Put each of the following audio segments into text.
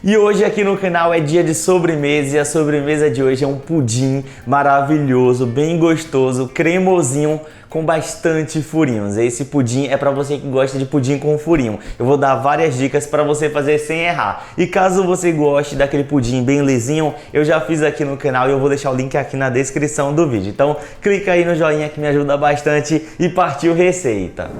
E hoje aqui no canal é dia de sobremesa e a sobremesa de hoje é um pudim maravilhoso, bem gostoso, cremosinho, com bastante furinhos. Esse pudim é para você que gosta de pudim com furinho. Eu vou dar várias dicas para você fazer sem errar. E caso você goste daquele pudim bem lisinho, eu já fiz aqui no canal e eu vou deixar o link aqui na descrição do vídeo. Então clica aí no joinha que me ajuda bastante e partiu receita.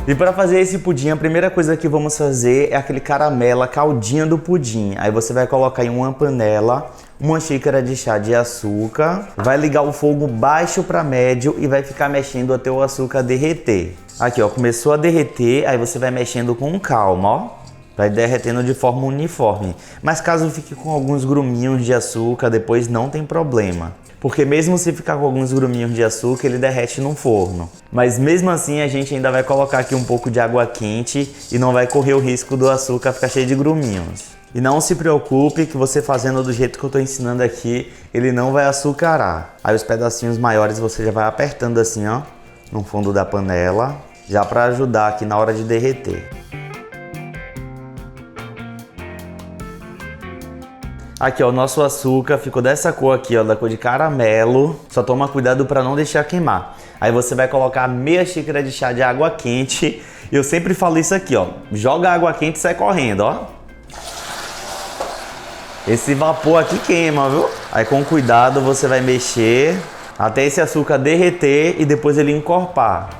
E para fazer esse pudim, a primeira coisa que vamos fazer é aquele caramelo, a caldinha do pudim. Aí você vai colocar em uma panela uma xícara de chá de açúcar, vai ligar o fogo baixo para médio e vai ficar mexendo até o açúcar derreter. Aqui ó, começou a derreter, aí você vai mexendo com calma, ó. Vai derretendo de forma uniforme. Mas caso fique com alguns gruminhos de açúcar, depois não tem problema. Porque mesmo se ficar com alguns gruminhos de açúcar, ele derrete no forno. Mas mesmo assim, a gente ainda vai colocar aqui um pouco de água quente e não vai correr o risco do açúcar ficar cheio de gruminhos. E não se preocupe que você fazendo do jeito que eu estou ensinando aqui, ele não vai açucarar. Aí os pedacinhos maiores você já vai apertando assim, ó, no fundo da panela, já para ajudar aqui na hora de derreter. Aqui ó, o nosso açúcar ficou dessa cor aqui ó, da cor de caramelo. Só toma cuidado para não deixar queimar. Aí você vai colocar meia xícara de chá de água quente. Eu sempre falo isso aqui ó, joga água quente e sai correndo ó. Esse vapor aqui queima, viu? Aí com cuidado você vai mexer até esse açúcar derreter e depois ele encorpar.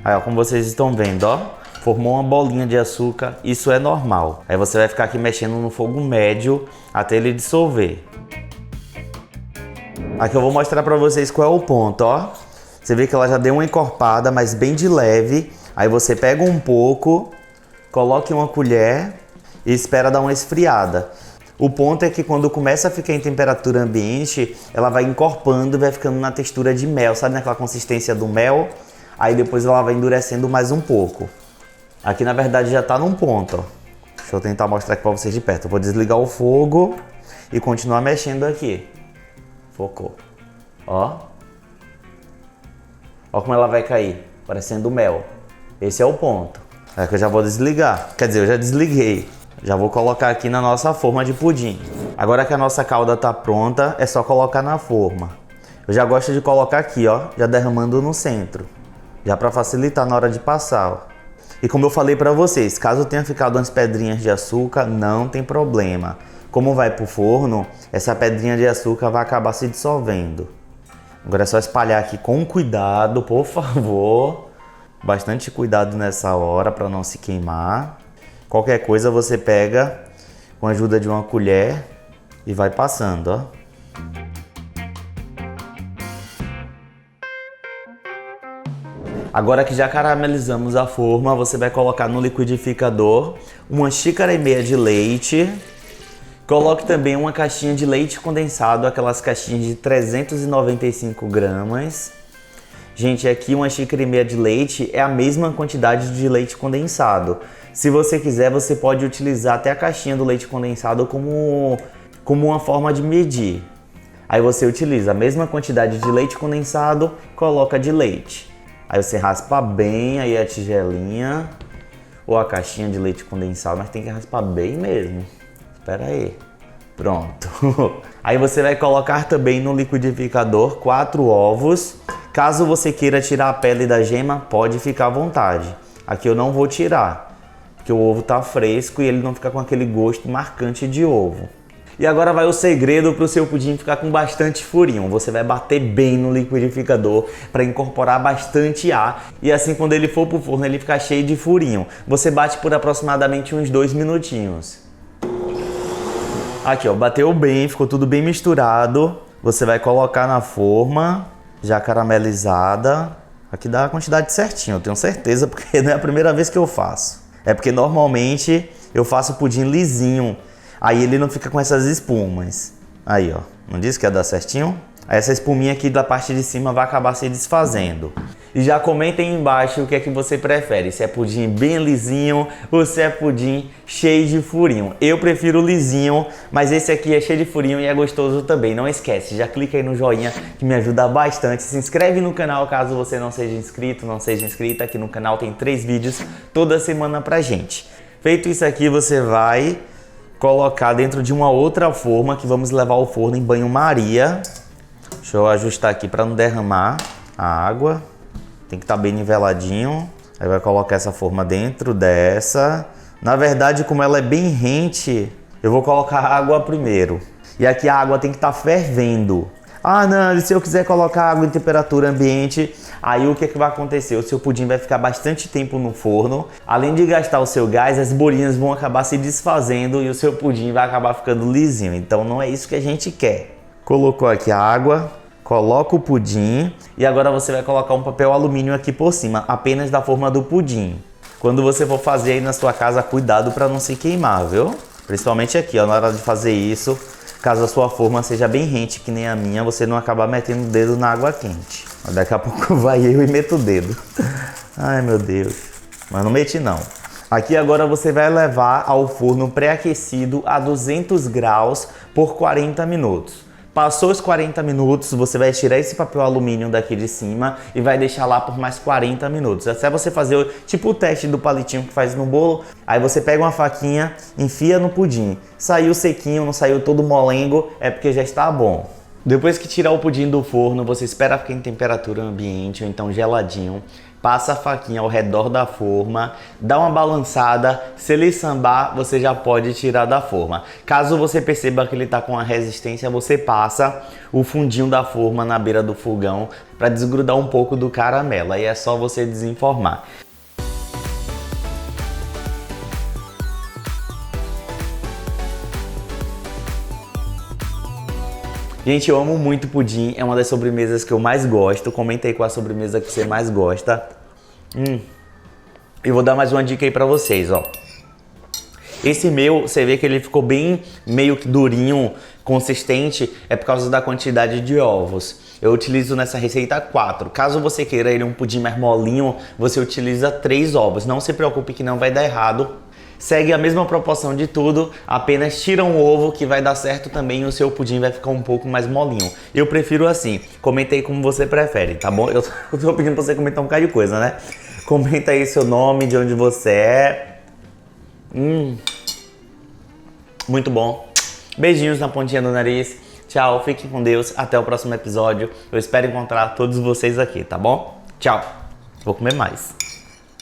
Aí ó, como vocês estão vendo ó. Formou uma bolinha de açúcar, isso é normal. Aí você vai ficar aqui mexendo no fogo médio até ele dissolver. Aqui eu vou mostrar pra vocês qual é o ponto, ó. Você vê que ela já deu uma encorpada, mas bem de leve. Aí você pega um pouco, coloca em uma colher e espera dar uma esfriada. O ponto é que quando começa a ficar em temperatura ambiente, ela vai encorpando e vai ficando na textura de mel, sabe naquela consistência do mel? Aí depois ela vai endurecendo mais um pouco. Aqui na verdade já tá num ponto, ó. Deixa eu tentar mostrar aqui pra vocês de perto. Eu vou desligar o fogo e continuar mexendo aqui. Focou. Ó. Ó como ela vai cair, parecendo mel. Esse é o ponto. É que eu já vou desligar. Quer dizer, eu já desliguei. Já vou colocar aqui na nossa forma de pudim. Agora que a nossa calda tá pronta, é só colocar na forma. Eu já gosto de colocar aqui, ó, já derramando no centro. Já pra facilitar na hora de passar, ó. E como eu falei para vocês, caso tenha ficado umas pedrinhas de açúcar, não tem problema. Como vai pro forno, essa pedrinha de açúcar vai acabar se dissolvendo. Agora é só espalhar aqui com cuidado, por favor. Bastante cuidado nessa hora para não se queimar. Qualquer coisa você pega com a ajuda de uma colher e vai passando, ó. Agora que já caramelizamos a forma, você vai colocar no liquidificador uma xícara e meia de leite. Coloque também uma caixinha de leite condensado, aquelas caixinhas de 395 gramas. Gente, aqui uma xícara e meia de leite é a mesma quantidade de leite condensado. Se você quiser, você pode utilizar até a caixinha do leite condensado como uma forma de medir. Aí você utiliza a mesma quantidade de leite condensado, coloca de leite. Aí você raspa bem aí a tigelinha ou a caixinha de leite condensado, mas tem que raspar bem mesmo. Espera aí. Pronto. Aí você vai colocar também no liquidificador 4 ovos. Caso você queira tirar a pele da gema, pode ficar à vontade. Aqui eu não vou tirar, porque o ovo tá fresco e ele não fica com aquele gosto marcante de ovo. E agora vai o segredo para o seu pudim ficar com bastante furinho. Você vai bater bem no liquidificador para incorporar bastante ar. E assim quando ele for pro forno ele ficar cheio de furinho. Você bate por aproximadamente uns 2 minutinhos. Aqui ó, bateu bem, ficou tudo bem misturado. Você vai colocar na forma, já caramelizada. Aqui dá a quantidade certinha, eu tenho certeza, porque não é a primeira vez que eu faço. É porque normalmente eu faço pudim lisinho. Aí ele não fica com essas espumas. Aí, ó. Não disse que ia dar certinho? Aí essa espuminha aqui da parte de cima vai acabar se desfazendo. E já comenta aí embaixo o que é que você prefere, se é pudim bem lisinho ou se é pudim cheio de furinho. Eu prefiro lisinho, mas esse aqui é cheio de furinho e é gostoso também. Não esquece, já clica aí no joinha que me ajuda bastante. Se inscreve no canal caso você não seja inscrito, não seja inscrita. Aqui no canal tem 3 vídeos toda semana pra gente. Feito isso aqui, você vai colocar dentro de uma outra forma que vamos levar ao forno em banho-maria. Deixa eu ajustar aqui para não derramar a água. Tem que estar bem niveladinho. Aí vai colocar essa forma dentro dessa. Na verdade, como ela é bem rente, eu vou colocar a água primeiro. E aqui a água tem que estar fervendo. Ah, não, se eu quiser colocar água em temperatura ambiente, aí o que é que vai acontecer? O seu pudim vai ficar bastante tempo no forno. Além de gastar o seu gás, as bolinhas vão acabar se desfazendo e o seu pudim vai acabar ficando lisinho. Então não é isso que a gente quer. Colocou aqui a água. Coloca o pudim e agora você vai colocar um papel alumínio aqui por cima, apenas da forma do pudim. Quando você for fazer aí na sua casa, cuidado para não se queimar, viu? Principalmente aqui, ó, na hora de fazer isso, caso a sua forma seja bem rente, que nem a minha, você não acabar metendo o dedo na água quente. Daqui a pouco vai eu e meto o dedo. Ai, meu Deus. Mas não meti não. Aqui agora você vai levar ao forno pré-aquecido a 200 graus por 40 minutos. Passou os 40 minutos, você vai tirar esse papel alumínio daqui de cima e vai deixar lá por mais 40 minutos. Até você fazer tipo o teste do palitinho que faz no bolo. Aí você pega uma faquinha, enfia no pudim. Saiu sequinho, não saiu todo molengo, é porque já está bom. Depois que tirar o pudim do forno, você espera ficar em temperatura ambiente ou então geladinho. Passa a faquinha ao redor da forma, dá uma balançada, se ele sambar, você já pode tirar da forma. Caso você perceba que ele está com uma resistência, você passa o fundinho da forma na beira do fogão para desgrudar um pouco do caramelo. Aí é só você desenformar. Gente, eu amo muito pudim, é uma das sobremesas que eu mais gosto. Comenta aí qual a sobremesa que você mais gosta. E vou dar mais uma dica aí pra vocês, ó. Esse meu, você vê que ele ficou bem meio que durinho, consistente, é por causa da quantidade de ovos. Eu utilizo nessa receita 4. Caso você queira ele um pudim mais molinho, você utiliza 3 ovos. Não se preocupe que não vai dar errado. Segue a mesma proporção de tudo, apenas tira um ovo que vai dar certo também e o seu pudim vai ficar um pouco mais molinho. Eu prefiro assim, comenta aí como você prefere, tá bom? Eu tô pedindo pra você comentar um bocado de coisa, né? Comenta aí seu nome, de onde você é. Muito bom. Beijinhos na pontinha do nariz. Tchau, fiquem com Deus. Até o próximo episódio. Eu espero encontrar todos vocês aqui, tá bom? Tchau. Vou comer mais.